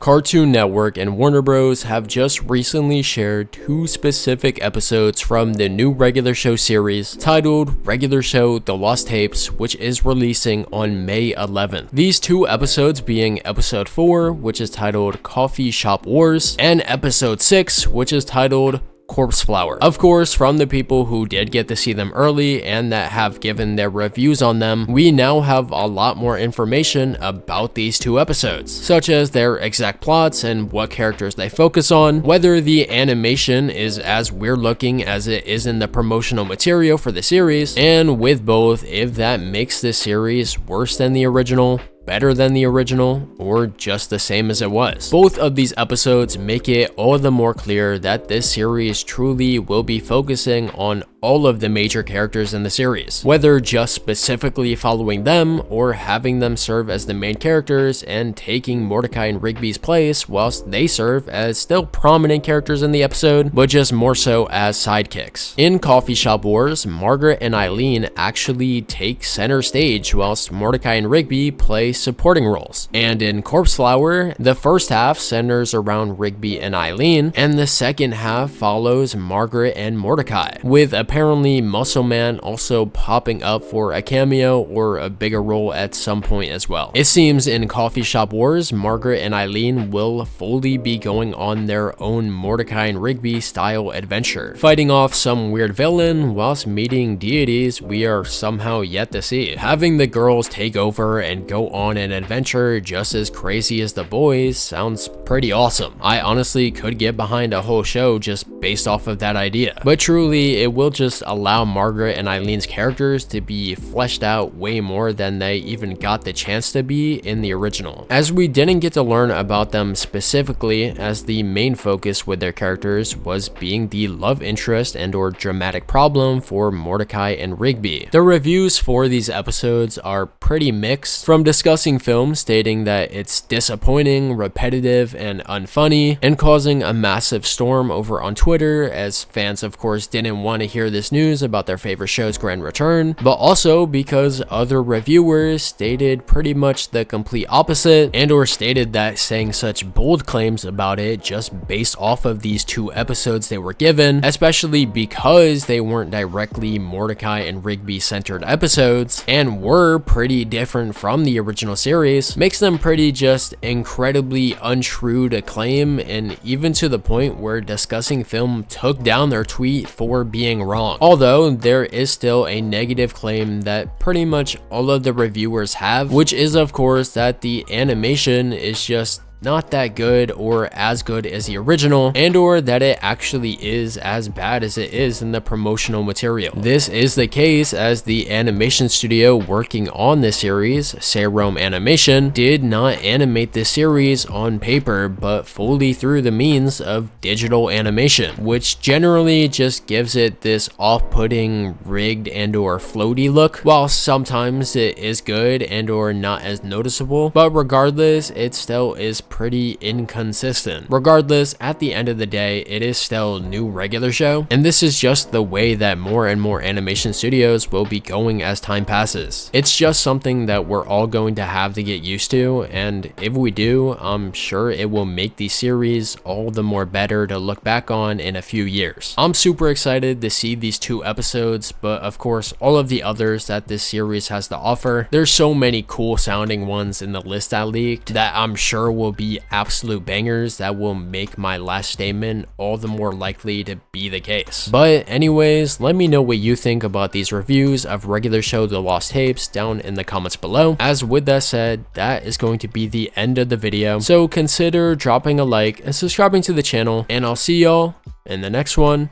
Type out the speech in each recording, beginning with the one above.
Cartoon Network and Warner Bros. Have just recently shared two specific episodes from the new regular show series titled Regular Show The Lost Tapes, which is releasing on May 11th. These two episodes being episode 4, which is titled Coffee Shop Wars, and episode 6, which is titled Corpse Flower. Of course, from the people who did get to see them early and that have given their reviews on them, we now have a lot more information about these two episodes, such as their exact plots and what characters they focus on, whether the animation is as weird looking as it is in the promotional material for the series, and with both, if that makes the series worse than the original, better than the original, or just the same as it was. Both of these episodes make it all the more clear that this series truly will be focusing on all of the major characters in the series, whether just specifically following them or having them serve as the main characters and taking Mordecai and Rigby's place whilst they serve as still prominent characters in the episode, but just more so as sidekicks. In Coffee Shop Wars, Margaret and Eileen actually take center stage whilst Mordecai and Rigby play supporting roles. And in Corpse Flower, the first half centers around Rigby and Eileen, and the second half follows Margaret and Mordecai, with apparently Muscle Man also popping up for a cameo or a bigger role at some point as well. It seems in Coffee Shop Wars, Margaret and Eileen will fully be going on their own Mordecai and Rigby style adventure, fighting off some weird villain whilst meeting deities we are somehow yet to see. Having the girls take over and go on an adventure just as crazy as the boys sounds pretty awesome. I honestly could get behind a whole show just based off of that idea, but truly it will just allow Margaret and Eileen's characters to be fleshed out way more than they even got the chance to be in the original, as we didn't get to learn about them specifically, as the main focus with their characters was being the love interest and or dramatic problem for Mordecai and Rigby. The reviews for these episodes are pretty mixed, from discussing film stating that it's disappointing, repetitive, and unfunny, and causing a massive storm over on Twitter, as fans of course didn't want to hear this news about their favorite show's grand return, but also because other reviewers stated pretty much the complete opposite, and or stated that saying such bold claims about it just based off of these two episodes they were given, especially because they weren't directly Mordecai and Rigby centered episodes and were pretty different from the original series, makes them pretty just incredibly untrue to claim, and even to the point where Discussing Film took down their tweet for being wrong. Although there is still a negative claim that pretty much all of the reviewers have, which is of course that the animation is just not that good or as good as the original, and or that it actually is as bad as it is in the promotional material. This is the case as the animation studio working on this series, Serum Animation, did not animate this series on paper but fully through the means of digital animation, which generally just gives it this off-putting, rigged and or floaty look, while sometimes it is good and or not as noticeable, but regardless it still is pretty inconsistent. Regardless, at the end of the day, it is still new regular show, and this is just the way that more and more animation studios will be going as time passes. It's just something that we're all going to have to get used to, and if we do, I'm sure it will make the series all the more better to look back on in a few years. I'm super excited to see these two episodes, but of course all of the others that this series has to offer. There's so many cool sounding ones in the list I leaked that I'm sure will be absolute bangers that will make my last statement all the more likely to be the case. But anyways, let me know what you think about these reviews of Regular Show The Lost Tapes down in the comments below. As with that said, that is going to be the end of the video, so consider dropping a like and subscribing to the channel, and I'll see y'all in the next one,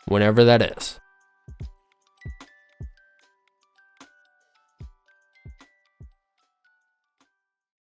whenever that is.